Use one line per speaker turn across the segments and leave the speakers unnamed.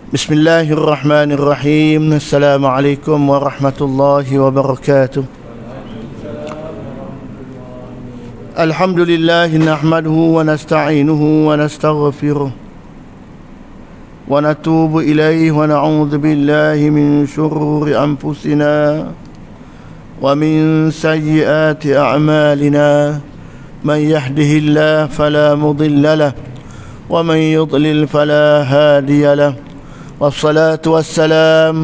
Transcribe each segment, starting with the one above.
Bismillahirrahmanirrahim. Assalamualaikum warahmatullahi wabarakatuh. Alhamdulillah nahmaduhu wa nasta'inuhu wa nastaghfiruh wa natubu ilayhi wa na'udzu billahi min shururi anfusina wa min sayyiati a'malina. Man yahdihillahu fala mudilla lahu wa man yudlil fala hadiya lahu. والصلاة والسلام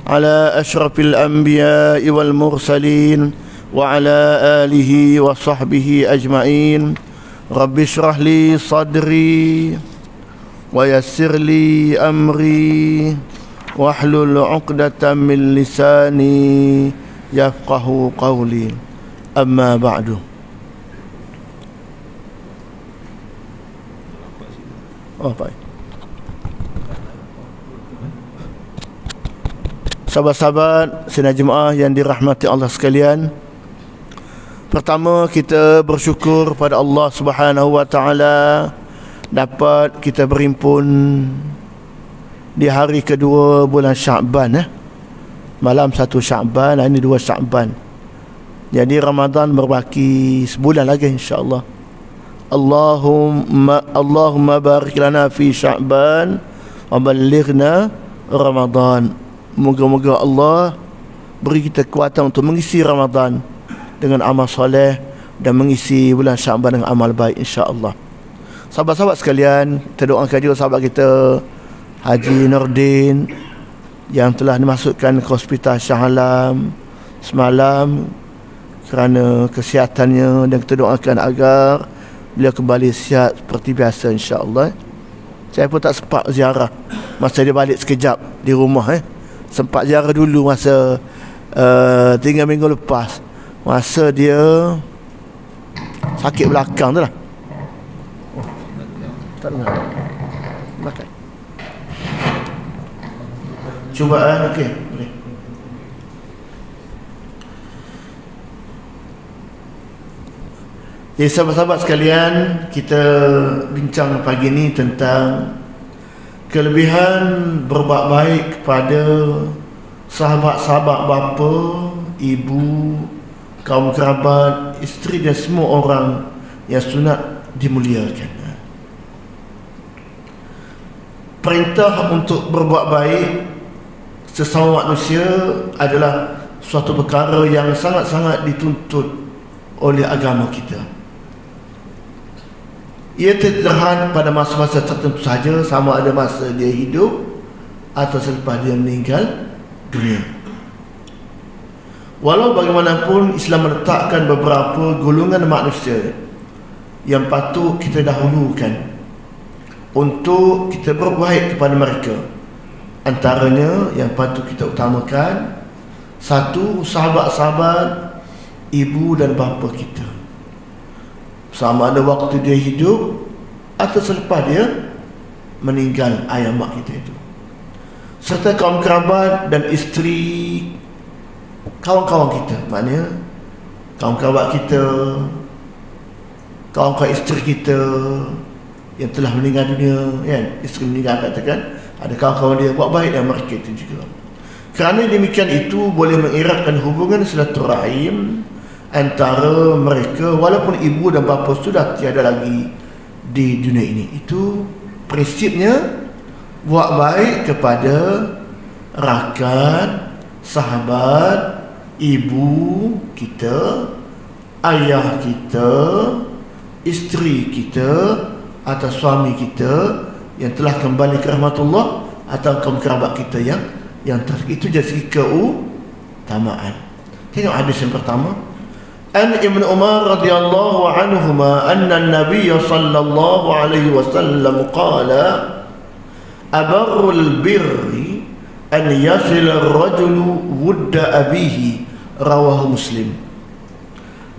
على أشرف الأنبياء والمرسلين وعلى آله وصحبه أجمعين. رب اشرح لي صدري ويسر لي أمري واحلل عقدة من لساني يفقه قولي. أما بعد. baik. Sahabat-sahabat sidang jemaah yang dirahmati Allah sekalian, pertama kita bersyukur pada Allah Subhanahu wa taala dapat kita berhimpun di hari kedua bulan Syaban, malam 1 Syaban, ini 2 Syaban. Jadi Ramadan berbaki sebulan lagi insya-Allah. Allahumma barik lana fi Syaban wa ballighna Ramadan. Moga-moga Allah beri kita kekuatan untuk mengisi Ramadan dengan amal soleh dan mengisi bulan Syaban dengan amal baik insya-Allah. Sahabat-sahabat sekalian, kita doakan juga sahabat kita Haji Nurdin yang telah dimasukkan ke Hospital Shah Alam semalam kerana kesihatannya, dan kita doakan agar beliau kembali sihat seperti biasa insya-Allah. Saya pun tak sempat ziarah masa dia balik sekejap di rumah. Sempat ziarah dulu masa 3 minggu lepas, masa dia sakit belakang tu lah. Tak dengar makan cubaan. Okey, boleh. Jadi sahabat-sahabat sekalian, kita bincang pagi ni tentang kelebihan berbuat baik kepada sahabat-sahabat bapa, ibu, kaum kerabat, isteri dan semua orang yang sunat dimuliakan. Perintah untuk berbuat baik sesama manusia adalah suatu perkara yang sangat-sangat dituntut oleh agama kita. Ia terlihat pada masa-masa tertentu saja, sama ada masa dia hidup atau selepas dia meninggal dunia. Walau bagaimanapun, Islam meletakkan beberapa golongan manusia yang patut kita dahulukan untuk kita berbaik kepada mereka. Antaranya yang patut kita utamakan, satu, sahabat-sahabat ibu dan bapa kita, sama ada waktu dia hidup atau selepas dia meninggal ayah mak kita itu, serta kaum kerabat dan isteri kawan-kawan kita. Maknanya kaum kerabat kita, kawan-kawan isteri kita yang telah meninggal dunia, kan? Isteri meninggal, katakan ada kawan-kawan dia, buat baik dengan mereka itu juga. Kerana demikian itu boleh mengeratkan hubungan silaturahim antara mereka walaupun ibu dan bapa sudah tiada lagi di dunia ini. Itu prinsipnya, buat baik kepada rakan, sahabat, ibu kita, ayah kita, isteri kita atau suami kita yang telah kembali ke rahmatullah, atau kaum kerabat kita yang itu jadi segi keutamaan. Tengok hadis yang pertama. An Ibn Umar radhiyallahu anhuma anna an-nabiy sallallahu alaihi wasallam qala abarrul birri an yasila ar-rajulu wudda abihi, rawahu Muslim.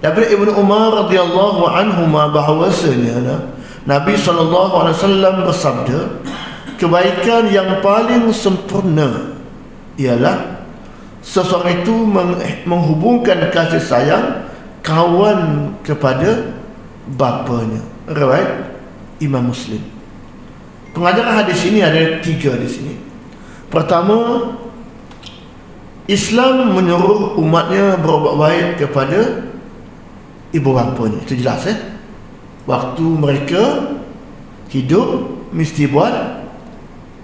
Daripada Ibn Umar radhiyallahu anhuma bahawasanya Nabi sallallahu alaihi wasallam bersabda, kebaikan yang paling sempurna ialah seseorang itu menghubungkan kasih sayang kawan kepada bapanya. Riwayat Imam Muslim. Pengajaran hadis ini ada 3 di sini. Pertama, Islam menyuruh umatnya berbuat baik kepada ibu bapanya. Itu jelas Waktu mereka hidup mesti buat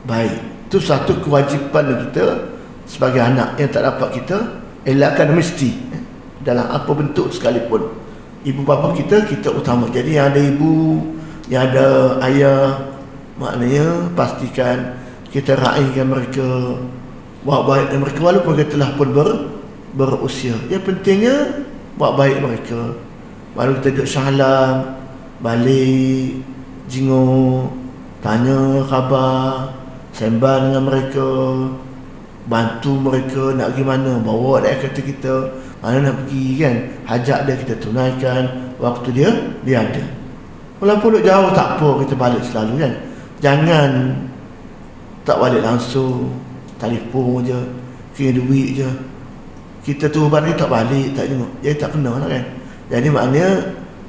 baik. Itu satu kewajipan kita sebagai anak yang tak dapat kita elakkan, mesti dalam apa bentuk sekalipun. Ibu bapa kita utama. Jadi yang ada ibu, yang ada ayah, maknanya pastikan kita raikan mereka, buat baik dengan mereka walaupun mereka telah pun berusia. Yang pentingnya buat baik mereka. Baru kita duduk salam, balik, jenguk, tanya khabar, sembang dengan mereka, bantu mereka nak pergi mana, bawa dia kata kita mana nak pergi kan, hajat dia kita tunaikan waktu dia ada. Walaupun duduk jauh tak apa, kita balik selalu kan. Jangan tak balik langsung, telefon je, kira duit je, kita tu balik tak balik, tak tengok, jadi tak kena lah kan. Jadi maknanya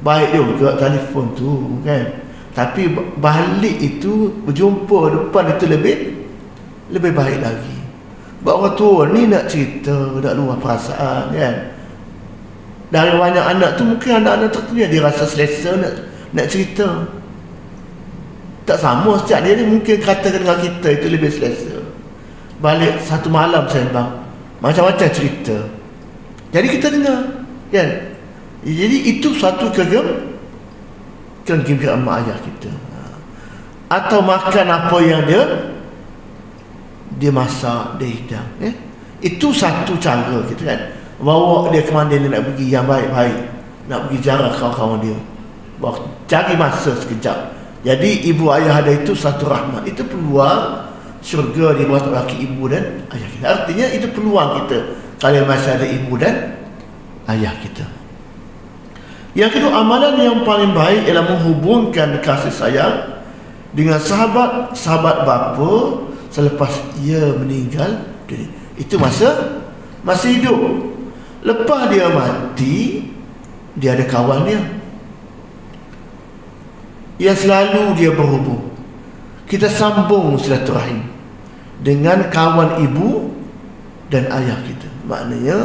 baik juga telefon tu kan, tapi balik itu berjumpa depan itu lebih baik lagi. Sebab orang tua ni nak cerita, nak luah perasaan kan. Dari banyak anak tu mungkin anak-anak tertentu dia rasa selesa nak cerita. Tak sama setiap dia ni, mungkin katakan dengan kita itu lebih selesa. Balik satu malam sembang, macam-macam cerita, jadi kita dengar kan. Jadi itu suatu kegembiraan mak ayah kita. Atau makan apa yang dia masak, dia hidang itu satu cara kita kan. Bawa dia ke mana dia nak pergi yang baik-baik, nak pergi jarak kawan-kawan dia, cari masa sekejap. Jadi ibu ayah ada itu satu rahmat. Itu peluang syurga dibuat bagi ibu dan ayah kita. Artinya itu peluang kita kalau masih ada ibu dan ayah kita. Yang kedua, amalan yang paling baik ialah menghubungkan kasih sayang dengan sahabat bapa selepas ia meninggal dunia. Itu masih hidup. Lepas dia mati, dia ada kawan dia yang selalu dia berhubung. Kita sambung silaturahim dengan kawan ibu dan ayah kita. Maknanya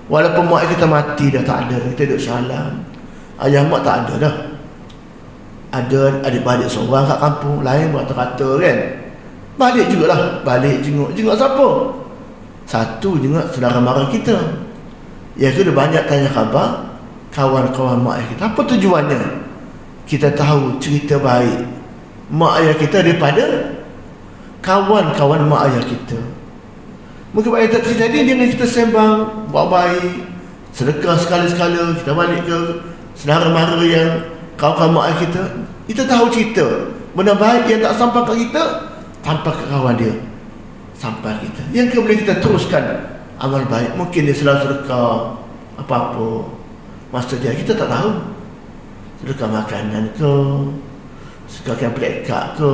walaupun mak kita mati dah tak ada, kita duduk salam, ayah mak tak ada dah. Ada adik-beradik seorang kat kampung lain buat kata kan, balik jugalah, balik jenguk siapa? Satu jenguk saudara mara kita. Yang kedua, banyak tanya khabar kawan-kawan mak ayah kita. Apa tujuannya? Kita tahu cerita baik mak ayah kita daripada kawan-kawan mak ayah kita. Mungkin baik tak terjadi dengan kita sembang, buat baik, sedekah sekali-sekala, kita balik ke saudara mara yang kawan-kawan mak ayah kita. Kita tahu cerita benda baik yang tak sampai ke kita, sampai ke kawan dia, sampai kita. Yang boleh kita teruskan amal baik. Mungkin dia selalu sedekah apa-apa masa dia, kita tak tahu. Sedekah makanan ke, sedekah plekat ke,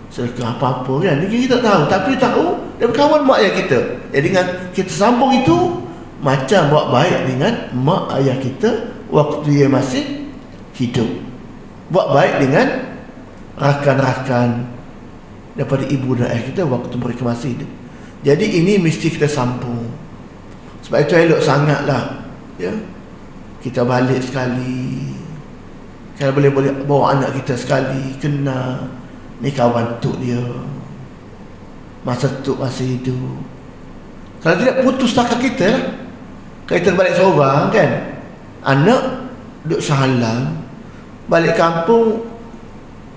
sedekah apa-apa kan, kita tak tahu. Tapi tahu dia berkawan mak ayah kita. Jadi dengan kita sambung itu macam buat baik dengan mak ayah kita waktu dia masih hidup. Buat baik dengan rakan-rakan daripada ibu dan ayah kita waktu mereka masih hidup. Jadi ini mesti kita sambung. Sebab itu elok sangatlah ya, kita balik sekali. Kalau boleh bawa anak kita sekali, kenal ni kawan tok dia masa tok masih hidup. Kalau tidak, putus takat kita lah. Kalau kita balik seorang kan, anak duduk salam, balik kampung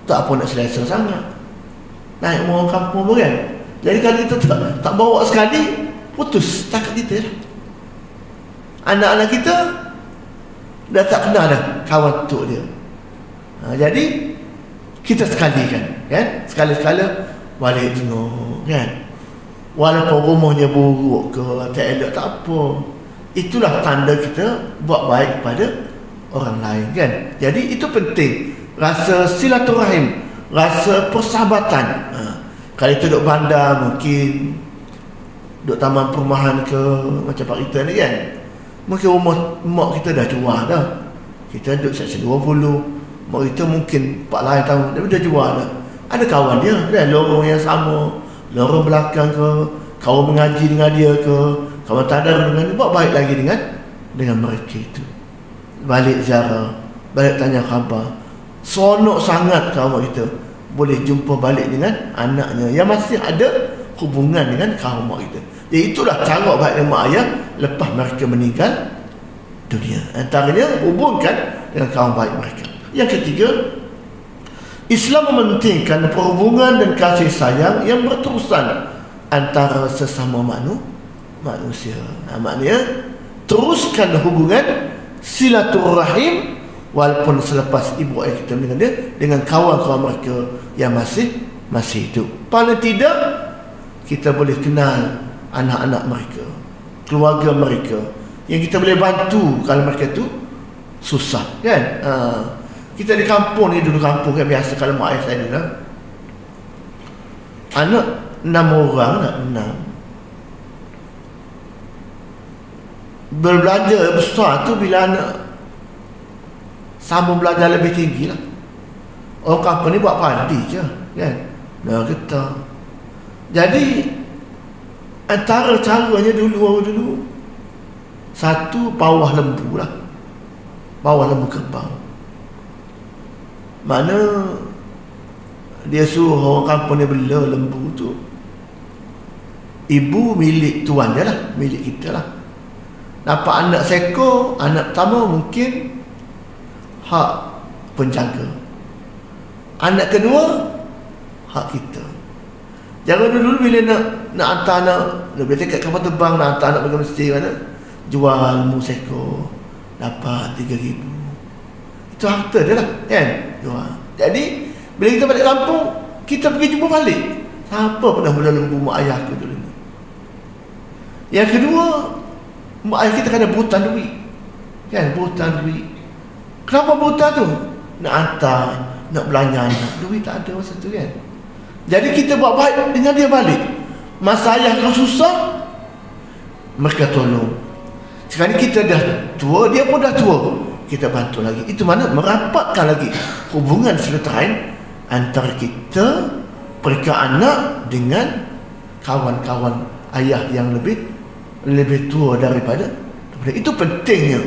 tak apa nak selesa sangat, naik orang kampung pun kan. Jadi kalau kita tak bawa sekali, putus takat kita lah. Anak-anak kita dah tak kenal dah kawan tok dia. Jadi kita sekalikan kan, sekali-sekala balik tengok kan, walaupun rumahnya buruk ke tak elok tak apa, itulah tanda kita buat baik kepada orang lain kan. Jadi itu penting, rasa silaturahim, rasa persahabatan. Kalau kita duduk bandar, mungkin duduk taman perumahan ke macam Pak kita ni kan, mungkin rumah mak kita dah jual dah, kita duduk seksi 20, mak kita mungkin 4 lain tahun tapi dah jual dah. Ada kawan dia kan, lorong yang sama, lorong belakang ke, kawan mengaji dengan dia ke, kawan tadarus dengan dia, buat baik lagi dengan mereka itu. Balik ziarah, balik tanya khabar, seronok sangat kawan kita boleh jumpa balik dengan anaknya yang masih ada hubungan dengan kaum mak kita. Jadi itulah cara baik dengan mak ayah lepas mereka meninggal dunia. Antaranya hubungkan dengan kaum baik mereka. Yang ketiga, Islam mementingkan perhubungan dan kasih sayang yang berterusan antara sesama manusia. Maknanya teruskan hubungan silaturahim walaupun selepas ibu ayah kita meninggal dia, dengan kawan-kawan mereka yang masih hidup. Paling tidak kita boleh kenal anak-anak mereka, keluarga mereka, yang kita boleh bantu kalau mereka tu susah kan. Kita di kampung ni, dulu kampung kan biasa, kalau mak ayah saya dulu anak 6 orang, nak 6 berbelajar besar tu bila anak sambung belajar lebih tinggi lah. Orang kampung ni buat padi je kan, dah getah. Jadi antara caranya dulu satu, bawah lembu lah, bawah lembu kerbau. Mana dia suruh orang kampung ni bela lembu tu, ibu milik tuan dia lah, milik kita lah. Dapat anak seekor, anak pertama mungkin hak penjaga, anak kedua hak kita. Jangan dulu bila nak hantar anak, bila dekat kapal terbang nak hantar anak pergi mesti mana, jual lembu seekor dapat 3,000. Itu harta dia lah kan, jual. Jadi bila kita balik kampung, kita pergi jumpa balik, siapa pernah bela lembu mak ayah aku dulu ni. Yang kedua, mak ayah kita kena berhutang duit kan, berhutang duit. Kenapa berhutang tu? Nak hantar, nak belanja anak, duit tak ada masa tu kan. Jadi kita buat baik dengan dia balik. Masa ayah kau susah, mereka tolong. Sekarang kita dah tua, dia pun dah tua, kita bantu lagi. Itu mana merapatkan lagi hubungan silaturahim antara kita, mereka anak dengan kawan-kawan ayah yang lebih tua daripada. Itu pentingnya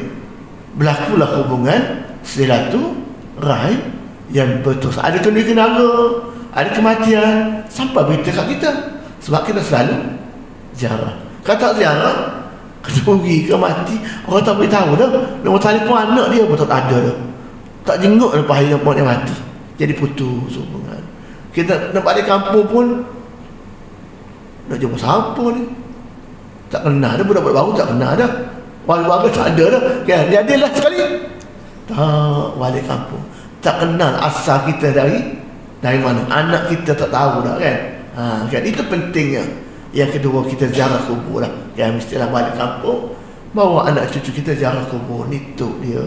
berlakulah hubungan silaturahim yang betul. Ada kendala, ada kematian, sampai berita kat kita, sebab kita selalu ziarah. Kata ziarah, kerugi ke mati, orang tak boleh tahu dah. Nombor telefon anak dia pun tak ada dah, tak jenguk lepas dia mati, jadi putus hubungan. Kita nampak di kampung pun nak jumpa siapa ni, tak kenal dah, budak-budak baru tak kenal dah, warga-warga tak ada dah kan. Jadilah sekali tak balik kampung, tak kenal asal kita dari mana, anak kita tak tahu dah kan. Kan itu pentingnya. Yang kedua, kita ziarah kubur lah kan, mestilah balik kampung bawa anak cucu kita ziarah kubur, ni tok dia,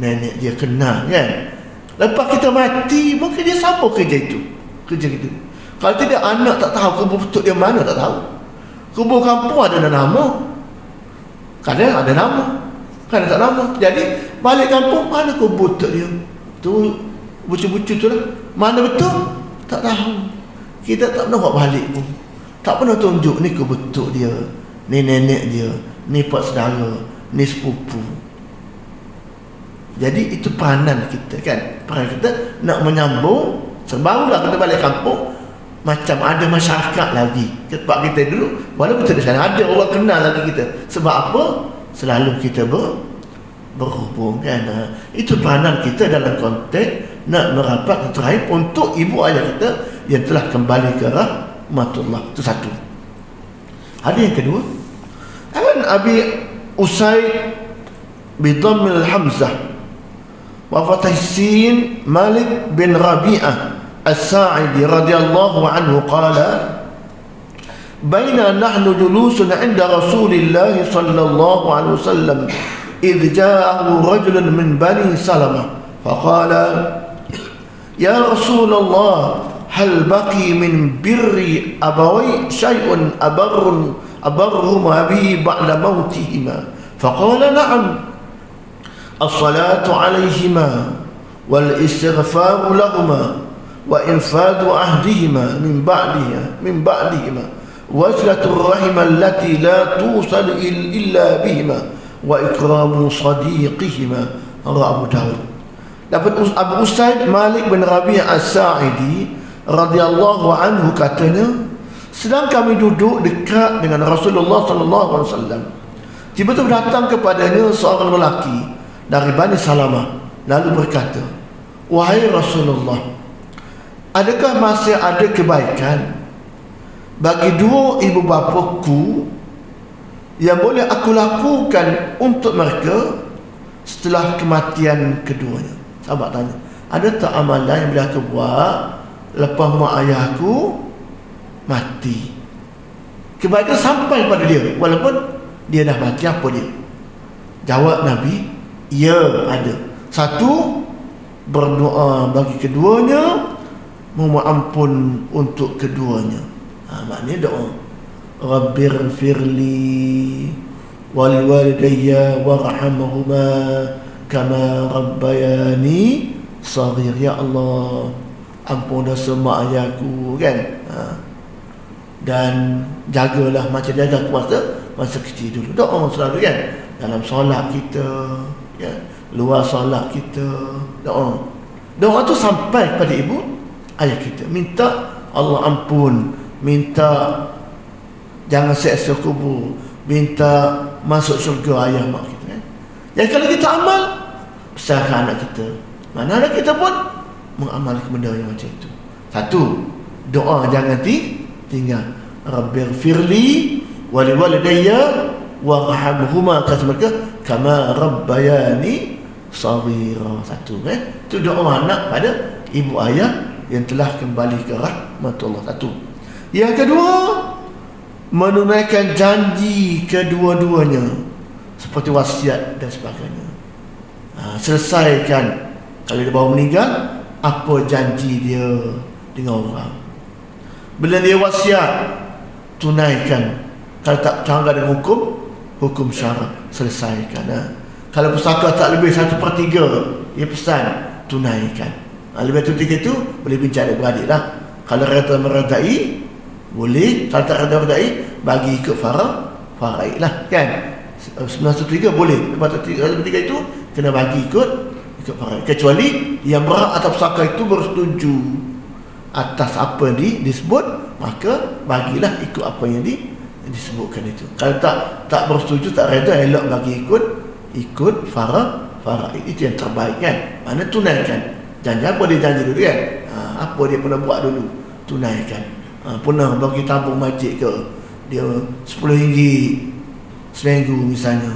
nenek dia, kenal kan. Lepas kita mati, mungkin dia sambung kerja itu. Kalau tidak, anak tak tahu kubur tok dia mana, tak tahu. Kubur kampung ada nama, kadang ada nama, kadang tak nama. Jadi balik kampung, mana kubur tok dia tu, bucu-bucu tu lah, mana betul tak tahu. Kita tak pernah buat balik pun, tak pernah tunjuk ni kubur tok dia, ni nenek dia, ni pak saudara, ni sepupu. Jadi itu peranan kita kan, peranan kita nak menyambung. Sebarulah kita balik kampung, macam ada masyarakat lagi. Sebab kita dulu, walaupun kita di sana, ada orang kenal lagi kita. Sebab apa? Selalu kita berhubung kan. Itu peranan kita dalam konteks nak merapat rahim untuk ibu ayah kita yang telah kembali ke rahmatullah. Itu satu. Ada yang kedua, An Abi Usaid bidhammil hamzah wa fathih sin Malik bin Rabi'ah As-Sa'idi radhiyallahu anhu qala baina nahnu julusun 'inda Rasulillah sallallahu alaihi wasallam idh ja'ahu rajulun min bani Salamah faqala ya Rasulullah hal baqi min birri abawai syai'un abarruma bihi ba'da mautihima faqala na'am as-salatu 'alayhima wal istighfaru lahuma wa infadu ahdihima min ba'dihima waslatur rahim allati la tusal illa bihima wa ikramu sadiqihima. Abu Dawud. Dapat Abu Usaid Malik bin Rabi'ah As-Sa'idi radhiyallahu anhu katanya, sedang kami duduk dekat dengan Rasulullah sallallahu alaihi wasallam, tiba-tiba datang kepadanya seorang lelaki dari Bani Salamah lalu berkata, wahai Rasulullah, adakah masih ada kebaikan bagi dua ibu bapaku yang boleh aku lakukan untuk mereka setelah kematian keduanya? Sahabat tanya, ada tak amalan yang boleh aku buat lepas mak ayahku mati, kebaikan sampai pada dia walaupun dia dah mati? Apa dia? Jawab Nabi, ya ada. Satu, berdoa bagi keduanya, memohon ampun untuk keduanya. Maknanya doa, Rabbir firli wali walidayya warhamhuma kama rabbayani saghir. Ya Allah, ampun dosa mak ayahku kan. Dan jagalah macam jaga masa kecil dulu. Doa selalu kan, dalam solat kita ya, luar solat kita, doa tu sampai pada ibu ayah kita, minta Allah ampun, minta jangan seksa kubur, minta masuk syurga ayah mak kita kan. Yang kalau kita amal besarkan anak kita, mana anak kita pun mengamalkan benda yang macam itu. Satu, doa jangan tinggal. Rabbir firli wali walidayya warhamhuma kama rabbayani saghira. Satu itu doa anak pada ibu ayah yang telah kembali ke rahmatullah. Satu. Yang kedua, menunaikan janji kedua-duanya seperti wasiat dan sebagainya. Selesaikan kalau dia baru meninggal apa janji dia dengan orang. Bila dia wasiat, tunaikan. Kalau tak canggah dengan hukum syarak, selesaikan. Kalau pusaka tak lebih 1/3 dia pesan, tunaikan. Lebih 1/3 itu boleh bincang adik-beradik lah. Kalau reda meredai boleh, kalau tak reda meredai bagi ikut faraid lah kan. 1/3 boleh, lepas 1/3 itu kena bagi ikut faraid, kecuali yang berat atas pusaka itu bersetuju atas apa yang disebut, maka bagilah ikut apa yang disebutkan itu. Kalau tak bersetuju, tak reda, elok bagi ikut faraid. Itu yang terbaik kan. Mana tunaikan. Jangan apa dia janji dulu kan. Apa dia pernah buat dulu, tunaikan. Pernah bagi tabung masjid ke, dia RM10 seminggu misalnya,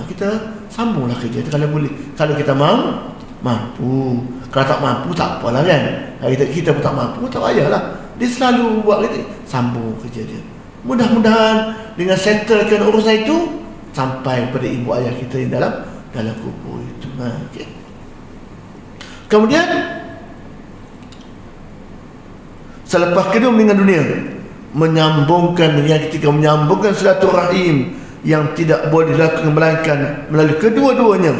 kita sambunglah kerja itu kalau boleh. Kalau kita mampu. Kalau tak mampu tak apalah kan. Kita pun tak mampu, tak payahlah. Dia selalu buat gitu, sambung kerja dia. Mudah-mudahan dengan settlekan urusan itu sampai pada ibu ayah kita yang dalam kubur itu. Okay. Kemudian selepas kedua meninggal dunia, menyambungkan dengan ketika menyambungkan silaturahim yang tidak boleh dilakukan melainkan melalui kedua-duanya.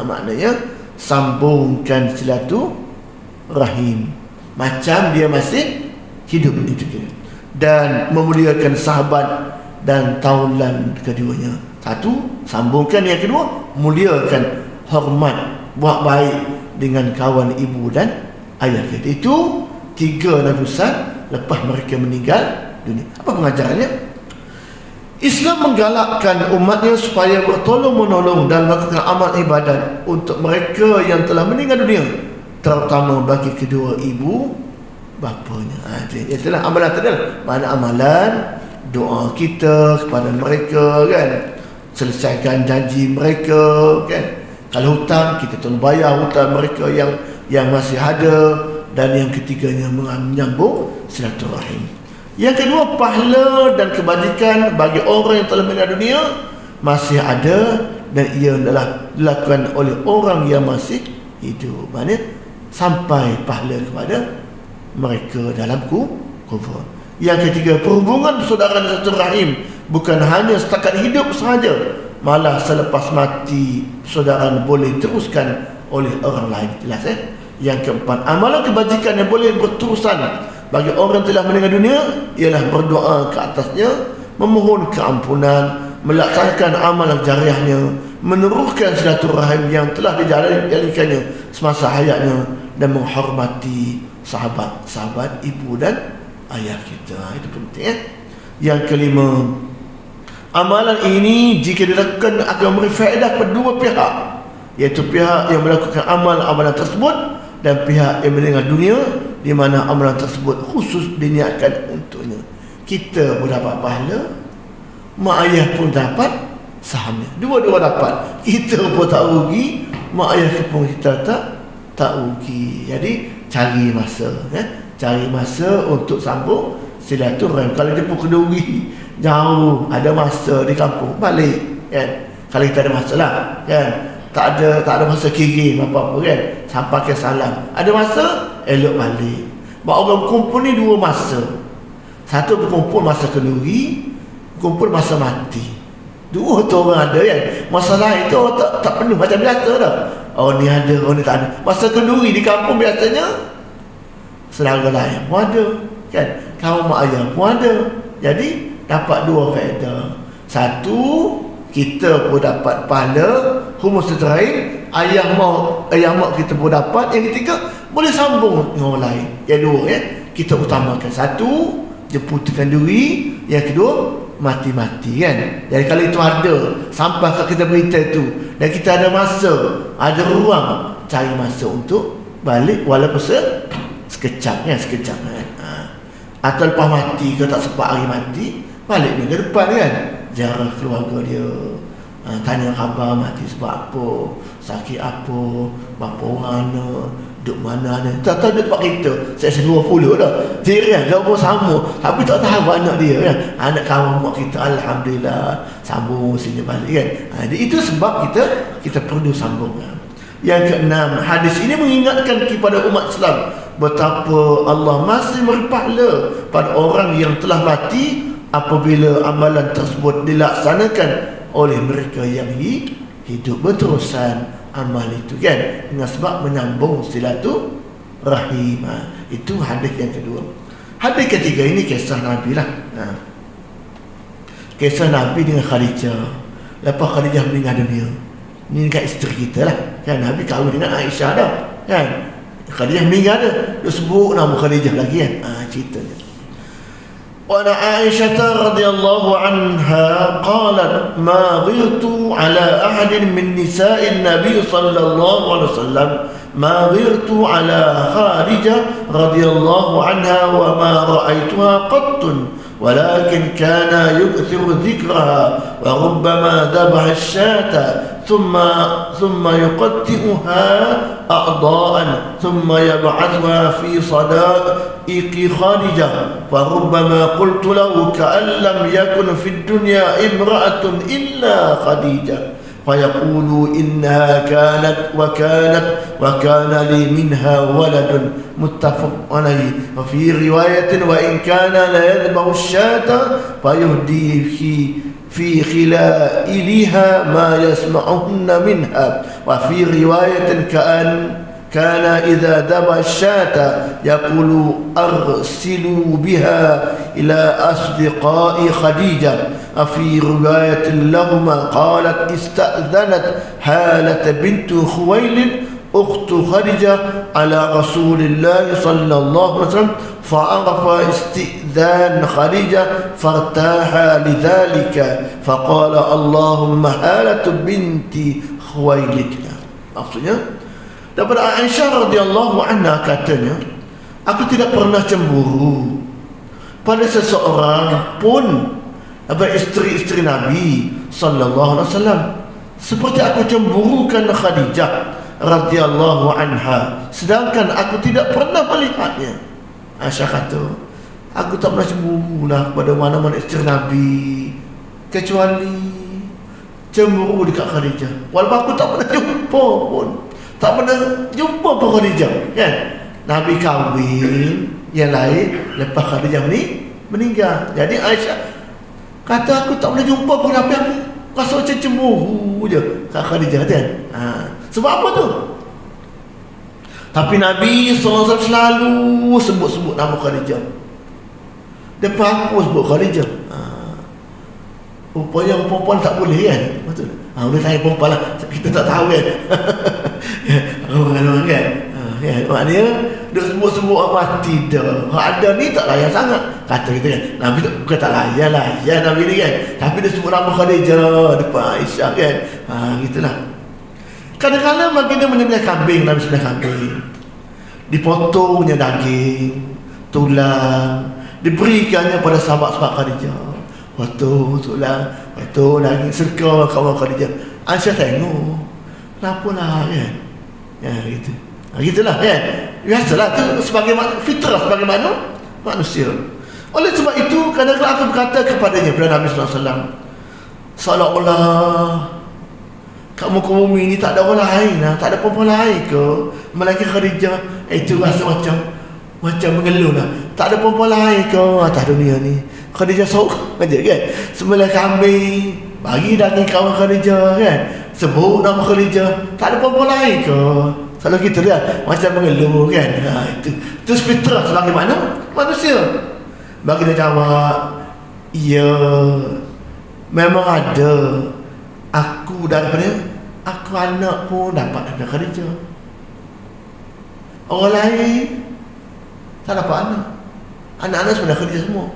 Maknanya sambungkan silaturahim macam dia masih hidup itu kita. Dan memuliakan sahabat dan taulan keduanya. Satu, sambungkan. Yang kedua, muliakan, hormat, buat baik dengan kawan ibu dan ayah kita. Itu 3 nabi besar lepas mereka meninggal dunia. Apa pengajarannya? Islam menggalakkan umatnya supaya bertolong-menolong dan melakukan amal ibadat untuk mereka yang telah meninggal dunia, terutama bagi kedua ibu bapanya. Itulah amalan tadi. Mana amalan doa kita kepada mereka kan, selesaikan janji mereka kan. Kalau hutang, kita tolong bayar hutang mereka yang masih ada. Dan yang ketiganya menyambung silaturahim. Yang kedua, pahala dan kebajikan bagi orang yang telah meninggal dunia masih ada dan ia adalah dilakukan oleh orang yang masih hidup. Maksudnya sampai pahala kepada mereka dalam kubur. Yang ketiga, perhubungan persaudaraan dan silaturahim bukan hanya setakat hidup sahaja, malah selepas mati persaudaraan boleh diteruskan oleh orang lain. Jelas Yang keempat, amalan kebajikan yang boleh berterusan bagi orang yang telah meninggal dunia ialah berdoa ke atasnya, memohon keampunan, melaksanakan amalan jariahnya, meneruskan silaturahim yang telah dijalankannya semasa hayatnya, dan menghormati sahabat-sahabat ibu dan ayah kita. Itu penting. Yang kelima, amalan ini jika dilakukan akan memberi faedah kepada dua pihak, iaitu pihak yang melakukan amalan tersebut dan pihak yang meninggal dunia, di mana amalan tersebut khusus diniatkan untuknya. Kita pun dapat pahala, mak ayah pun dapat sahamnya. Dua-dua dapat. Kita pun tak rugi, mak ayah pun kita tak rugi. Jadi cari masa, cari masa untuk sambung silaturahim. Kalau dia pun kena rugi jauh, ada masa di kampung, balik kan. Kalau kita ada masalah kan, tak ada masa kirim apa-apa kan, sampai ke salam, ada masa elok balik. Bahawa orang berkumpul ni dua masa. Satu berkumpul masa kenduri, berkumpul masa mati. Dua tu orang ada kan. Masalah itu orang tak penuh macam biasa dah. Oh ni ada, oh ni tak ada. Masa kenduri di kampung biasanya saudara lain pun ada kan, kawan mak ayah pun ada. Jadi dapat dua faedah. Satu, kita pun dapat pahala humus silaturahim, ayah mak kita pun dapat. Yang ketiga, boleh sambung dengan orang lain. Yang dua kita utamakan. Satu, jemputkan diri. Yang kedua, mati-mati kan. Jadi kalau itu ada, sampai kita berita itu, dan kita ada masa, ada ruang, cari masa untuk balik walaupun sekejap kan, atau lepas mati ke tak sempat hari mati, balik minggu depan kan, ziarah keluarga dia, tanya khabar mati sebab apa, sakit apa, berapa orang anak, duduk mana ni. Tak tahu dia tempat kita. Saya 20 dah. Jiran dah pun sama, tapi tak tahu anak dia kan. Anak kawan mak kita, alhamdulillah, sambung sini balik kan. Jadi itu sebab kita perlu sambung. Yang keenam, hadis ini mengingatkan kepada umat Islam betapa Allah masih memberi pahala pada orang yang telah mati apabila amalan tersebut dilaksanakan oleh mereka yang hidup. Berterusan amal itu kan, dengan sebab menyambung silaturahim. Itu hadis yang kedua. Hadis ketiga ini kisah Nabi lah. Kisah Nabi dengan Khadijah. Lepas Khadijah meninggal dunia, ni dekat isteri kita lah kan. Nabi kahwin dengan Aisyah dah kan. Khadijah meninggal dah, dia sebut nama Khadijah lagi kan. Ceritanya, وعن عائشة رضي الله عنها قالت ما غرت على أحد من نساء النبي صلى الله عليه وسلم ما غرت على خارجة رضي الله عنها وما رأيتها قط ولكن كان يكثر ذكرها وربما ذبح الشاة ثم يقطئها أعضاء ثم يبعثها في صدائق خارجة فربما قلت له كأن لم يكن في الدنيا امرأة إلا خديجة فيقول إنها كانت وكان لي منها ولد متفق عليه. وفي رواية وإن كان لا يذبح الشاة فيهدي في خلائلها ما يسمعهن منها. وفي رواية كان إذا ذبح الشاة يقول أرسلوا بها إلى أصدقاء خديجة. وفي رواية لهما قالت استأذنت هالة بنت خويلد أخت خديجة على رسول الله صلى الله عليه وسلم fa'arafa isti'dhan Khadijah fartaha lidzalika faqala Allahumma halatu binti Khuwailid. Maksudnya daripada Aisyah radhiyallahu anha katanya, aku tidak pernah cemburu pada seseorang pun daripada isteri-isteri Nabi sallallahu alaihi wasallam seperti aku cemburukan Khadijah radhiyallahu anha, sedangkan aku tidak pernah melihatnya. Aisyah kata, aku tak pernah cemburu lah pada mana-mana isteri Nabi kecuali cemburu dekat Khadijah, walaupun aku tak pernah jumpa pun, tak pernah jumpa pun Khadijah kan. Nabi kahwin yang lain lepas Khadijah ni meninggal. Jadi Aisyah kata, aku tak pernah jumpa pun, tapi aku rasa macam cemburu je kat Khadijah kan. Sebab apa tu? Tapi Nabi SAW selalu sebut-sebut nama Khadijah. Depan aku sebut Khadijah. Rupanya perempuan tak boleh kan. Betul. Boleh tanya perempuan lah, kita tak tahu kan. Orang kan. Maknanya dia sebut-sebut mati dah. Ada ni tak layan sangat. Kata kita kan, Nabi tu bukan tak layan lah ya Nabi ni kan, tapi dia sebut nama Khadijah depan Aisyah kan. Gitulah. Kadang-kadang baginda menyembelih kambing, Nabi sembelih kambing, dipotongnya daging, tulang, diberikannya pada sahabat-sahabat Khadijah. Potong tulang, potong daging, serka kawan Khadijah. Aisyah tengok, kenapa lah kan. Ya gitu. Gitulah kan. Biasalah tu sebagai fitrah, sebagai manusia. Oleh sebab itu kadang-kadang aku berkata kepadanya, kepada Nabi sallallahu alaihi wasallam, seolah-olah kat muka bumi ni tak ada orang lain lah, tak ada perempuan lain ke melainkan Khadijah. Itu rasa macam mengeluh lah. Tak ada perempuan lain ke atas dunia ni. Khadijah seorang aja kan. Sembelih kambing, bagi daging kawan Khadijah kan, sebut nama Khadijah, tak ada perempuan lain ke. Selalu kita lihat macam mengeluh kan. Itu fitrah sebagai manusia. Bagi dia jawab, ya memang ada. Aku daripada aku anak pun dapat daripada Khadijah. Orang lain tak dapat anak. Anak-anak sebenarnya Khadijah semua.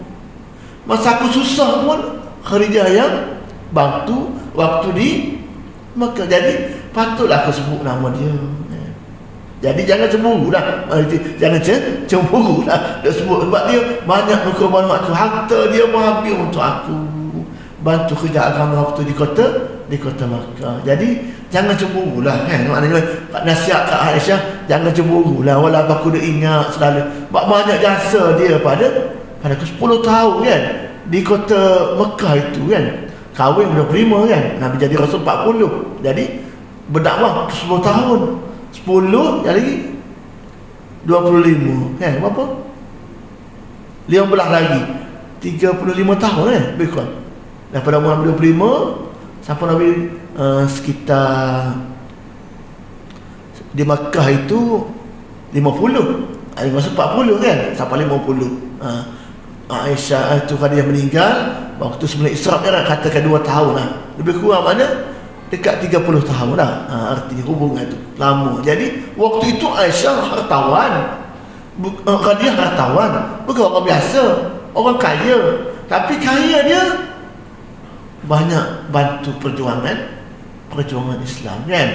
Masa aku susah pun Khadijah yang bantu waktu di Mekah. Jadi patutlah aku sebut nama dia. Jadi jangan cemburu lah. Jangan cemburu lah. Dia sebut sebab dia banyak berkorban waktu, harta dia pun habis untuk aku bantu kerja agama waktu di kota Makkah. Jadi jangan cemburu lah kan. Maknanya nasihat kat Aisyah, jangan cemburu lah, walaupun aku dah ingat selalu sebab banyak jasa dia pada aku 10 tahun kan di kota Mekah itu kan. Kahwin 25 kan, Nabi jadi Rasul 40. Jadi berdakwah 10 tahun. 10 lagi 25 kan, berapa? 15 lagi 35 tahun kan, lebih kurang. Daripada umur 25 sampai Nabi sekitar di Makkah itu 50, masa 40 kan, sampai 50. Aisyah itu Khadijah meninggal waktu sebelum Isra' Mi'raj, katakan 2 tahun lah, lebih kurang mana dekat 30 tahun lah. Artinya hubungan itu lama. Jadi waktu itu Aisyah hartawan, Khadijah hartawan, bukan orang biasa, orang kaya. Tapi kaya dia banyak bantu perjuangan Islam kan.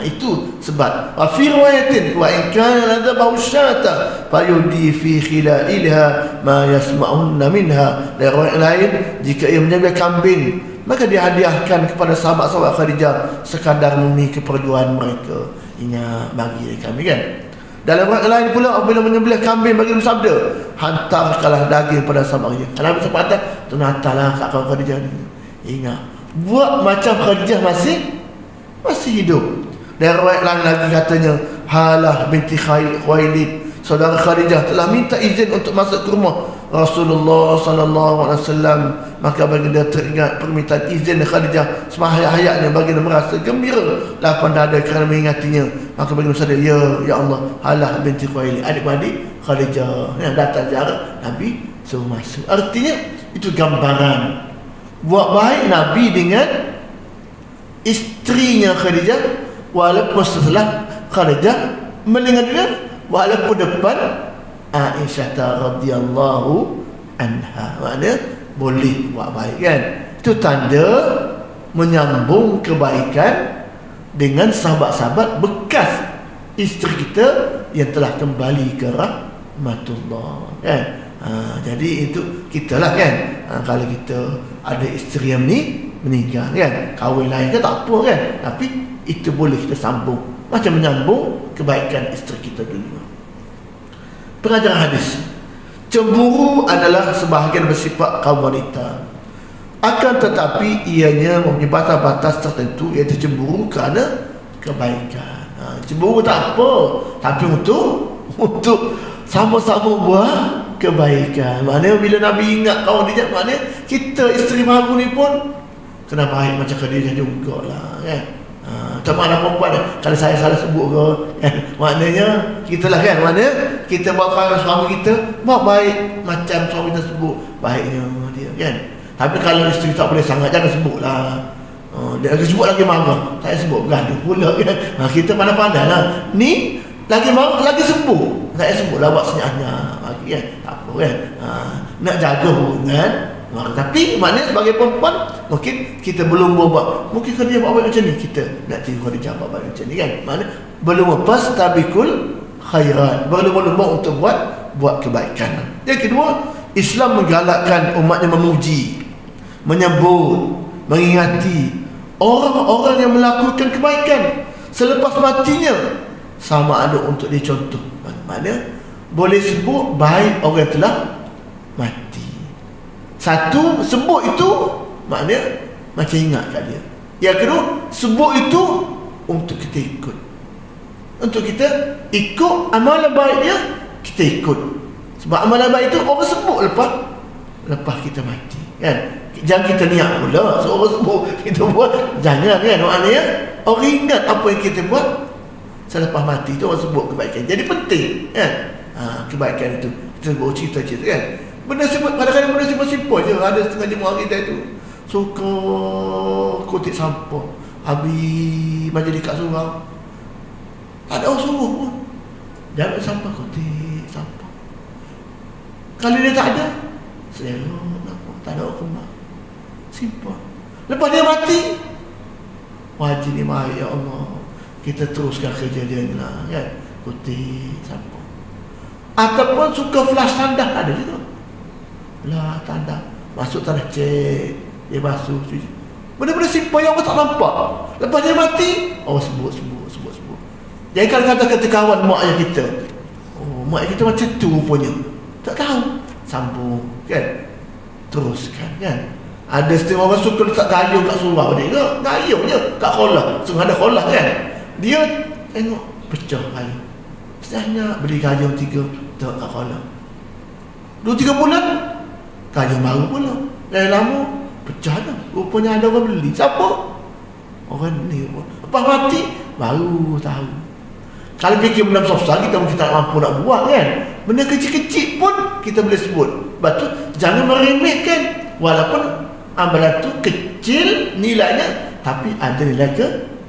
Itu sebab wa fi riwayatin wa in kana ladha bausyata fayudi fi khilalha ma yasma'unna minha. Dari riwayat lain, jika ia menyembelih kambing maka dihadiahkan kepada sahabat-sahabat Khadijah sekadar murni keperluan mereka. Ingat bagi kami kan. Dalam riwayat lain pula, apabila menyembelih kambing bagi bersabda, hantarkanlah daging pada sahabat Khadijah. Kalau bisa patah, tu hantarlah kat kawan Khadijah ni. Ingat, buat macam Khadijah masih hidup. Dan riwayat lain lagi katanya, Halah binti Khuwailid, saudara Khadijah, telah minta izin untuk masuk ke rumah Rasulullah sallallahu alaihi wasallam. Maka baginda teringat permintaan izin Khadijah semasa-hayatnya, baginda merasa gembira, lapang dada kerana mengingatinya. Maka baginda sadar, ya Allah, Halah binti Khuwailid, adik-adik Khadijah yang datang ziarah Nabi suruh masuk. Artinya itu gambaran buat baik Nabi dengan isterinya Khadijah, walaupun setelah Khadijah meninggal dunia, walaupun depan Aisyah radhiyallahu anha. Maknanya boleh buat baik kan. Itu tanda menyambung kebaikan dengan sahabat-sahabat bekas isteri kita yang telah kembali ke rahmatullah kan. Jadi itu kita lah kan. Kalau kita ada isteri yang meninggal kan, kahwin lain kan tak apa kan, tapi itu boleh kita sambung, macam menyambung kebaikan isteri kita dulu. Pengajaran hadis, cemburu adalah sebahagian bersifat kaum wanita, akan tetapi ianya mempunyai batas-batas tertentu, iaitu cemburu kerana kebaikan. Cemburu tak apa, tapi untuk sama-sama buat kebaikan. Maknanya bila Nabi ingat kawan dia, maknanya kita isteri baru ni pun kena baik macam Khadijah jugalah kan. Tak mana perempuan kalau saya salah sebut ke kan? Maknanya kita lah kan, maknanya kita bawa suami kita buat baik macam suami tersebut baiknya dia kan. Tapi kalau isteri tak boleh sangat, jangan sebutlah. Dia sebut lagi marah, saya sebut gaduh pula kan. Kita pandai-pandai lah. Ni lagi marah, lagi sebut, saya sebutlah buat senyap-senyap lagi kan. Tak apa kan. Nak jaga hubungan. Tapi maknanya sebagai perempuan mungkin kita belum buat, mungkin kalau dia buat baik macam ni, kita nak tengok dia buat baik macam ni kan. Maknanya belum lepas tabikul khairat, belum untuk buat kebaikan. Yang kedua, Islam menggalakkan umatnya memuji, menyebut, mengingati orang-orang yang melakukan kebaikan selepas matinya, sama ada untuk dicontoh. Maknanya boleh sebut baik orang yang telah mati. Satu, sebut itu maknanya macam ingat kat dia. Yang kedua, sebut itu untuk kita ikut. Untuk kita ikut amalan baik dia, kita ikut. Sebab amalan baik itu orang sebut lepas kita mati kan. Jangan kita niat pula seorang sebut kita buat, jangan kan. Maknanya orang ingat apa yang kita buat selepas mati itu, orang sebut kebaikan. Jadi penting kan. Kebaikan itu kita sebut cerita-cerita kan. Benda kadang-kadang benda simple je. Ada setengah jemaah kita tu suka kutip sampah habis majlis kat surau, tak ada orang suruh pun, jangan sampah, kutip sampah. Kalau dia tak ada, selera nampak, tak ada orang kembang, simple. Lepas dia mati, wajib ni baik, ya Allah, kita teruskan kerja dia ni lah kan, kutip sampah. Ataupun suka flash tandas, ada juga lah tanda, masuk tanah cek, dia basuh, cuci. Benda-benda simple yang orang tak nampak. Lepas dia mati, orang sebut. Jadi kalau kata kawan mak ayah kita, mak ayah kita macam tu rupanya, tak tahu, sambung kan, teruskan kan. Ada setengah orang suka letak gayung kat surau dia ke, gayung je kat kolah, sungguh ada kolah kan. Dia tengok pecah gayung, setengahnya beli gayung 3 letak kat kolah, 2-3 bulan gayung baru pula, lain lama pecah dah. Rupanya ada orang beli. Siapa? Orang ni. Lepas mati baru tahu. Kalau fikir benda besar, kita mungkin tak mampu nak buat kan. Benda kecil-kecil pun kita boleh sebut. Sebab tu jangan meremehkan. Walaupun amalan tu kecil nilainya, tapi ada nilai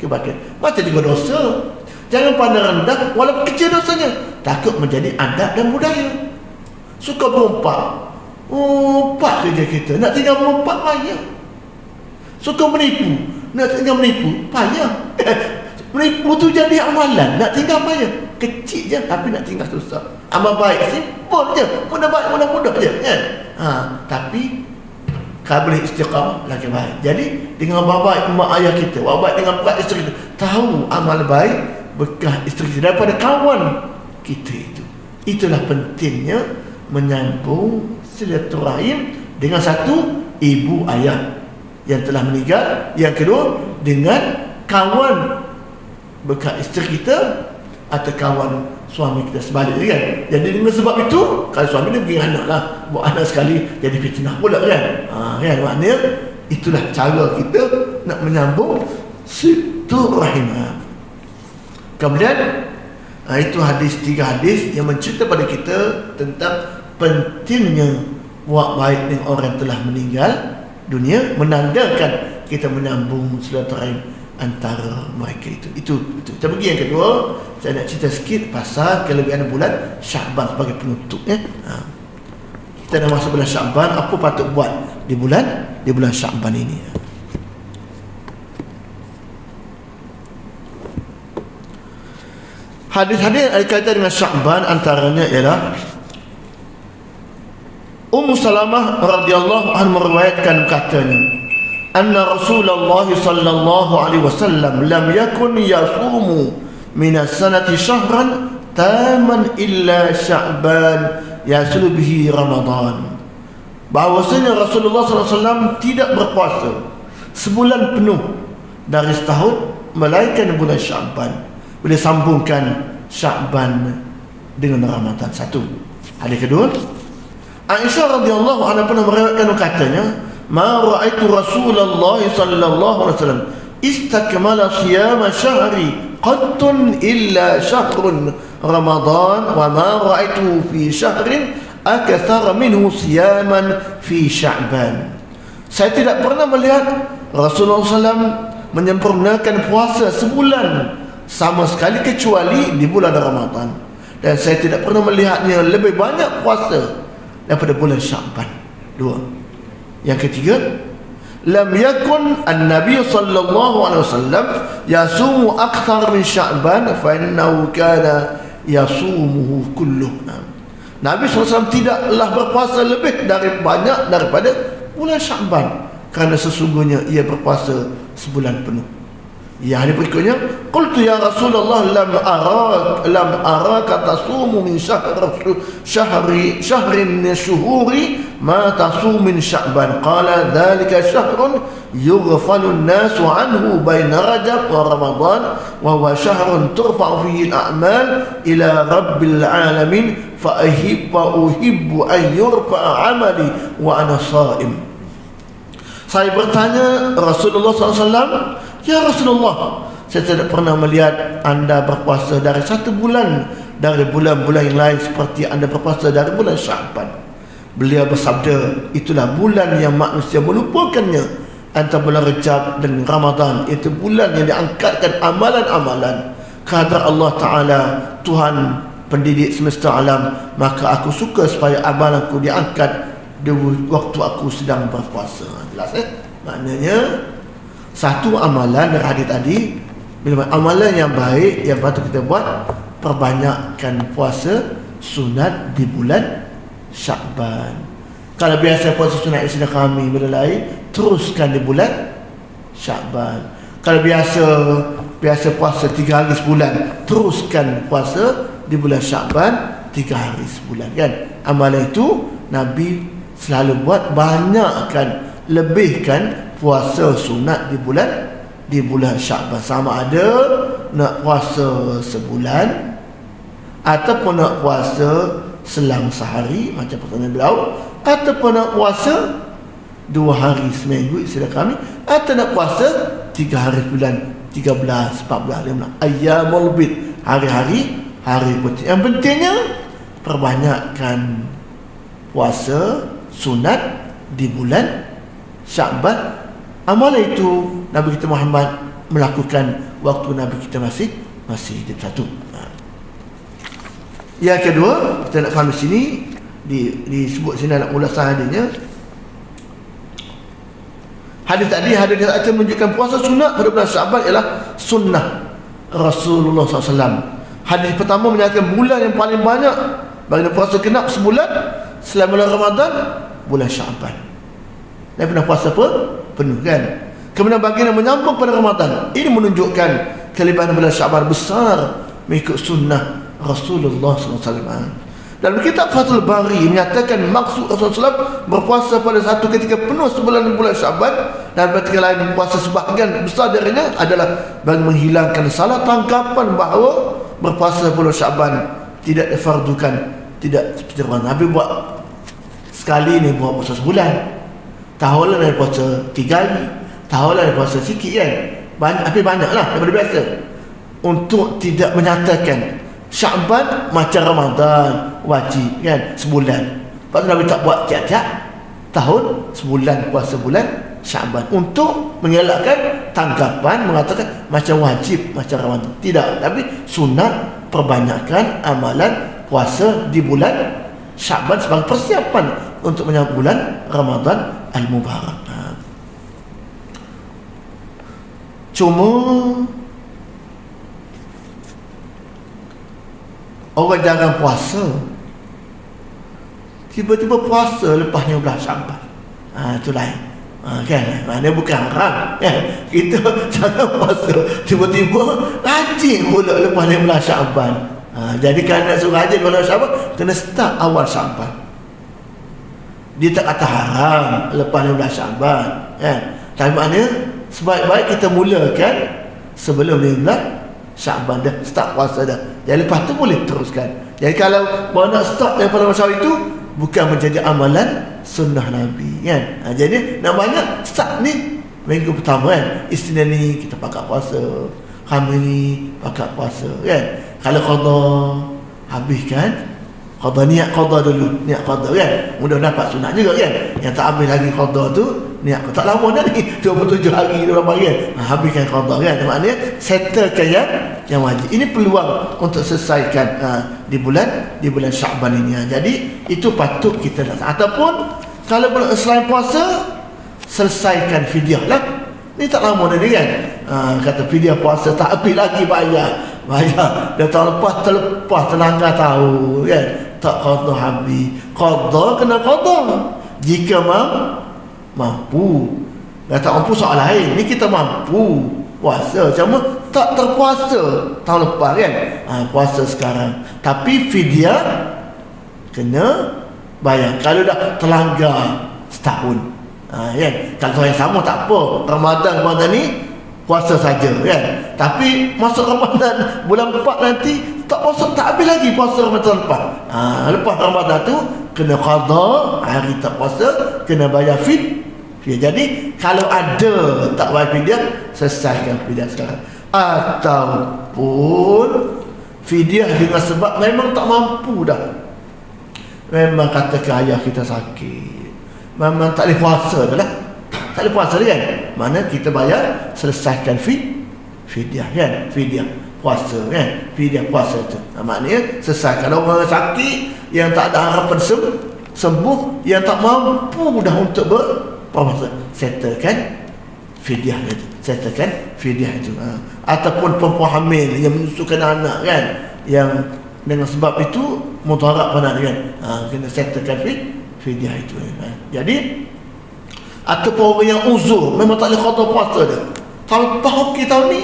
kebaikan. Macam juga dosa, jangan pandang rendah walaupun kecil dosanya. Takut menjadi adat dan budaya. Suka berumpat, umpat kerja kita, nak tinggal berumpat payah. Suka menipu, nak tinggal menipu payah. Menipu tu jadi amalan, nak tinggal payah. Kecil je tapi nak tinggal susah. Amal baik simple je, mudah-mudah je kan. Tapi kalau boleh istiqamah lagi baik. Jadi dengan baik mak ayah kita, baik dengan bekas isteri kita, tahu amal baik bekas isteri kita daripada kawan kita itu. Itulah pentingnya menyambung silaturahim dengan satu, ibu ayah yang telah meninggal. Yang kedua, dengan kawan bekas isteri kita atau kawan suami kita, sebaliknya kan. Jadi dengan sebab itu, kalau suami dia bagi anak lah, buat anak sekali jadi fitnah pula kan. Kan maknanya itulah cara kita nak menyambung silaturahim. Kemudian itu hadis, 3 hadis yang mencerita pada kita tentang pentingnya buat baik dengan orang yang telah meninggal dunia, menandakan kita menyambung silaturahim antara mereka itu. Kita pergi yang kedua. Saya nak cerita sikit pasal kelebihan bulan Sya'ban sebagai penutup ya. Kita dah masuk bulan Sya'ban, apa patut buat di bulan Sya'ban ini? Hadis-hadis ada kaitan dengan Sya'ban, antaranya ialah Ummu Salamah radhiyallahu anha meriwayatkan katanya, anna Rasulullah sallallahu alaihi wasallam lam yakun yasumu min as-sanati syahran taman illa Sya'ban yasulu bihi Ramadan. Bahawasanya Rasulullah sallallahu alaihi wasallam tidak berpuasa sebulan penuh dari setahun melainkan bulan Sya'ban. Boleh sambungkan Sya'ban dengan Ramadan. Satu. Hadis kedua, Aisyah radhiyallahu anha pernah meriwayatkan katanya, ma ra'aitu Rasulullah sallallahu alaihi wasallam istakmala siyama syahri qattun illa syahrun Ramadan wa ma ra'aitu fi syahrin akthara minhu siyaman fi Sya'ban. Saya tidak pernah melihat Rasulullah SAW menyempurnakan puasa sebulan sama sekali kecuali di bulan Ramadan, dan saya tidak pernah melihatnya lebih banyak puasa daripada bulan Sya'ban. Dua. Yang ketiga, lam yakun an-nabiy sallallahu alaihi wasallam yasumu akthar min Sya'ban fa innahu kana yasumuhu kulluh. Nabi SAW tidaklah berpuasa lebih banyak daripada bulan Sya'ban, kerana sesungguhnya ia berpuasa sebulan penuh. Ya, hadis berikutnya, qultu ya Rasulullah lam araka tasumu min syahrin min syuhuri ma tasum min Sya'ban. Qala dhalika syahrun yughfalu an-nasu anhu baina Rajab wa Ramadan wa huwa syahrun turfa'u fihi al-a'mal ila rabbil alamin fa uhibbu an yurfa'a 'amali wa ana sha'im. Saya bertanya Rasulullah SAW, ya Rasulullah, saya tidak pernah melihat anda berpuasa dari satu bulan dari bulan-bulan yang lain seperti anda berpuasa dari bulan Sya'ban. Beliau bersabda, itulah bulan yang manusia melupakannya antara bulan Rajab dan Ramadan. Itu bulan yang diangkatkan amalan-amalan kehadrat Allah Ta'ala, Tuhan pendidik semesta alam. Maka aku suka supaya amalanku diangkat di waktu aku sedang berpuasa. Jelas Maknanya satu amalan dari hadis tadi, bila amalan yang baik yang patut kita buat, perbanyakkan puasa sunat di bulan Sya'ban. Kalau biasa puasa sunat Islam kami bila lain, teruskan di bulan Sya'ban. Kalau biasa puasa 3 hari sebulan, teruskan puasa di bulan Sya'ban 3 hari sebulan, kan? Amalan itu Nabi selalu buat, banyakkan, lebihkan puasa sunat di bulan Sya'ban. Sama ada nak puasa sebulan ataupun nak puasa selang sehari macam pertanyaan beliau, ataupun nak puasa 2 hari seminggu istilah kami, atau nak puasa 3 hari bulan 13, 14, 15 ayyamul bid, hari-hari putih. Yang pentingnya perbanyakkan puasa sunat di bulan Sya'ban. Amalan itu Nabi kita Muhammad melakukan waktu Nabi kita masih hidup. Satu. Yang kedua, kita nak faham di sini, disebut sini dalam ulasan hadisnya. Hadis tadi menunjukkan puasa sunat pada bulan Sya'ban ialah sunnah Rasulullah SAW. Hadis pertama menyatakan bulan yang paling banyak bagi puasa genap sebulan selain bulan Ramadan, bulan Sya'ban. Dan pernah puasa penuh, kan? Kemudian bagian yang menyambung pada Ramadan, ini menunjukkan kelebihan bulan Sya'ban besar mengikut sunnah Rasulullah SAW. Dalam kitab Fathul Bari menyatakan maksud Rasulullah SAW berpuasa pada satu ketika penuh sebulan bulan Sya'ban, dan ketika lain puasa sebahagian besar darinya adalah bagi menghilangkan salah tangkapan bahawa berpuasa bulan Sya'ban tidak difardukan, tidak seperti Nabi buat sekali ni buat puasa sebulan, tahunan dia puasa 3 hari, tahunan dia puasa sikit, kan? Banyaklah daripada biasa, untuk tidak menyatakan Sya'ban macam Ramadan wajib, kan? Sebulan. Lepas tu Nabi tak buat tiap-tiap tahun sebulan puasa bulan Sya'ban, untuk mengelakkan tanggapan mengatakan macam wajib macam Ramadan. Tidak, tapi sunat perbanyakkan amalan puasa di bulan Sya'ban sebagai persiapan untuk menyambut bulan Ramadan Al-Mubarak. Cuma orang jarang puasa, tiba-tiba puasa lepas 12 Sya'ban. Itu lain. Kan? Dia bukan haram. Kan? Kita jangan puasa, tiba-tiba rajin pula lepas 12 Sya'ban. Jadi kalau nak suruh rajin 12 Sya'ban, kena start awal Sya'ban. Dia tak kata haram lepas 12 Sya'ban. Kan? Tapi maknanya sebaik-baik kita mulakan sebelum 15 Sya'ban dah start puasa dah. Jadi lepas tu boleh teruskan. Jadi kalau nak start daripada masa itu, bukan menjadi amalan sunnah Nabi, kan? Jadi nak banyak start ni minggu pertama, kan? Isnin ni kita pakat puasa, Khamis ni pakat puasa, kan? Kalau qada habiskan, qada niat qada dulu, niat qada, kan? Mudah dapat sunat juga, kan? Yang tak habis lagi qada tu niat tak lama dah ni 27 hari 20 hari, kan? Habiskan qada, kan? Maknanya settlekan yang wajib. Ini peluang untuk selesaikan di bulan Sya'ban ini. Jadi itu patut kita laksanakan. Ataupun kalau selain puasa, selesaikan fidyah lah. Ini tak lama dah ni, kan? Kata fidyah puasa tak habis lagi bayar. Dah tahun lepas terlanggar tahu, kan? Tak qada habis. Qada kena qada jika mampu. Dah tak mampu soal lain. Ni kita mampu puasa, cuma tak terpuasa tahun lepas, kan? Puasa sekarang, tapi fidyah kena bayar kalau dah terlanggar setahun. Kan? Kalau yang sama tak apa, Ramadan ni puasa saja, kan? Tapi masuk Ramadan bulan 4 nanti tak puasa, tak habis lagi puasa Ramadan lepas. Lepas Ramadan tu kena qada, hari tak puasa kena bayar fidyah. Jadi kalau ada tak bayar fidyah, selesaikan fidyah sekarang. Ataupun fidyah dengan sebab memang tak mampu dah, memang katakan ayah kita sakit, memang tak boleh puasa dah lah, tak boleh puasa dah, kan? Mana kita bayar, selesaikan fidyah, kan? Fidyah puasa, kan? Fidyah puasa tu maknanya selesai. Kalau orang sakit yang tak ada harapan sembuh, yang tak mampu dah untuk berpuasa, settlekan fidyah itu, settlekan fidyah itu. Ataupun perempuan hamil yang menyusukan anak, kan, yang dengan sebab itu mudarat pada anak, kan, kena settlekan fidyah itu. Jadi ataupun orang yang uzur memang tak boleh qada puasa dia, tahun tahun ni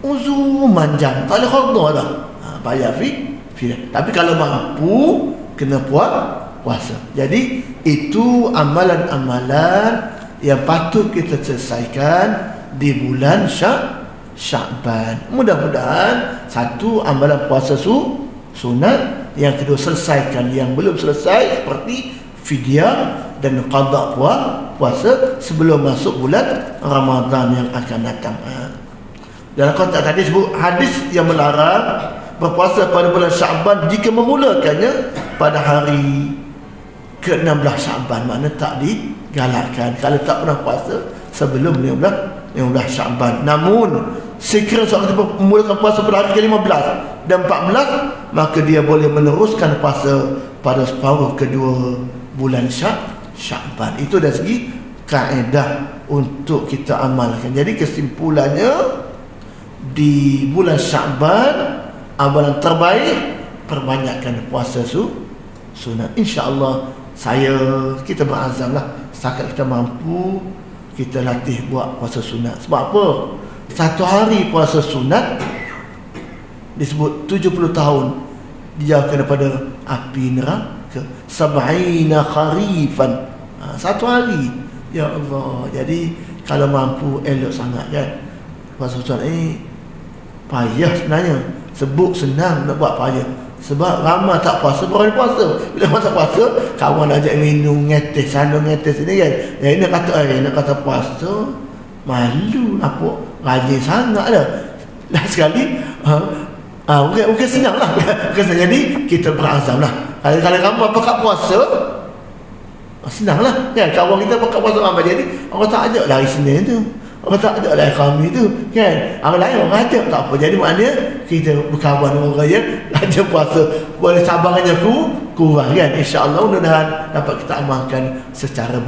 uzur manjang, tak boleh qada dah, bayar fidyah. Tapi kalau mampu kena puasa. Jadi itu amalan-amalan yang patut kita selesaikan di bulan Sya'ban. Mudah-mudahan satu, amalan puasa sunat. Yang kedua, selesaikan yang belum selesai seperti fidyah dan qada puasa sebelum masuk bulan Ramadan yang akan datang. Dalam konteks tadi sebut hadis yang melarang berpuasa pada bulan Sya'ban jika memulakannya pada hari ke-16 Sya'ban, makna tak digalakkan kalau tak pernah puasa sebelum 15 Sya'ban. Namun sekiranya seorang memulakan puasa pada hari ke-15 dan 14, maka dia boleh meneruskan puasa pada separuh kedua bulan Sya'ban. Itu dari segi kaedah untuk kita amalkan. Jadi kesimpulannya, di bulan Sya'ban amalan terbaik perbanyakkan puasa sunat. InsyaAllah kita berazamlah setakat kita mampu, kita latih buat puasa sunat. Sebab apa? Satu hari puasa sunat disebut 70 tahun dijauhkan daripada api neraka, sab'ina kharifan. Satu hari, ya Allah. Jadi kalau mampu elok sangat, kan? Puasa sunat ni payah sebenarnya. Sebut senang, nak buat payah. Sebab ramai tak puasa, baru puasa. Bila masa puasa, kawan ajak minum, ngetes sana, ngetes sini, kan? Yang ini nak kata puasa, malu, apa? Rajin sangat dah. Dah sekali, bukan senang lah. Bukan senang. Jadi, kita berazam lah. Kalau kamu apa kat puasa, Senanglah kan, kawan kita pakai puasa Ramadan jadi orang tak ajak lari Senin tu, orang tak ajak lari Khamis tu kan, orang lain orang ajak tak apa. Jadi maknanya kita berkawan dengan orang yang ada puasa, boleh sabarnya kurang kan. InsyaAllah mudah-mudahan dapat kita amalkan secara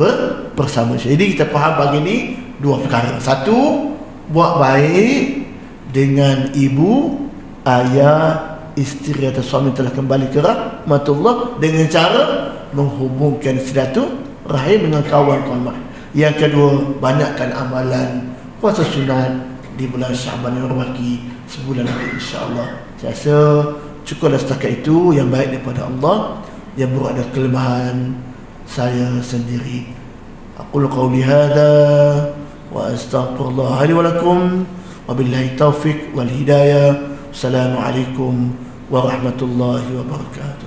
bersama. Jadi kita faham pagi ni dua perkara. Satu, buat baik dengan ibu, ayah, isteri atau suami telah kembali ke rahmatullah dengan cara menghubungkan silaturahim dengan kawan-kawan. Yang kedua, banyakkan amalan puasa sunat di bulan Syaban yang berwaki sebulan lagi insya-Allah. Saya rasa cukuplah setakat itu. Yang baik daripada Allah, yang buruk ada kelemahan saya sendiri. Aqulu qawli hadza wa astaghfirullah li wa lakum wa billahi taufiq wal hidayah. Assalamualaikum warahmatullahi wabarakatuh.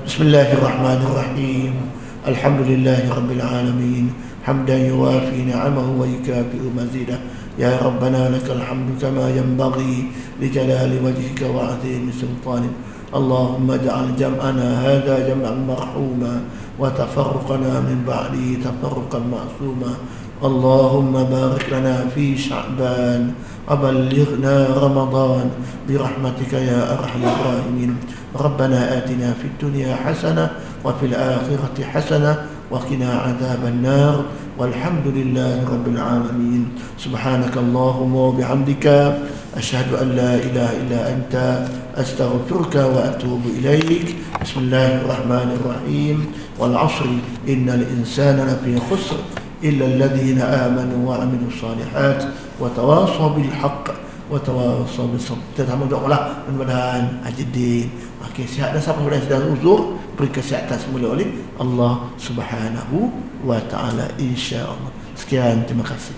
Bismillahirrahmanirrahim. Alhamdulillahi rabbil alamin. Hamdan yuwafi ni'amahu wa yukafi'u mazidah. Ya Rabbana lakal hamdu kama yanbaghi li jalali wajhika wa 'azimi sultanik. Allahumma ij'al jam'ana hadha jam'an marhuma wa tafarruqana min ba'di tafarruqan ma'suma. Allahumma barik lana fi Sya'ban wa ballighna Ramadan bi rahmatika ya arhamar rahimin. Rabbana atina fid dunya hasanah wa fil akhirati hasanah wa qina adzaban nar. Walhamdulillahi rabbil alamin. Subhanakallahumma wa bihamdika asyhadu an la ilaha illa anta astaghfiruka wa atubu ilaik. Bismillahirrahmanirrahim. Wal 'ashri innal insana lafi khusr إلا الذين آمنوا وعملوا الصالحات وتواصوا بالحق وتواصوا بالصبر. Kita sama doalah mudah-mudahan Hajiddin makin sihat dan siapa yang sedang uzur beri kesihatan semula oleh Allah Subhanahu wa taala insya-Allah. Sekian, terima kasih.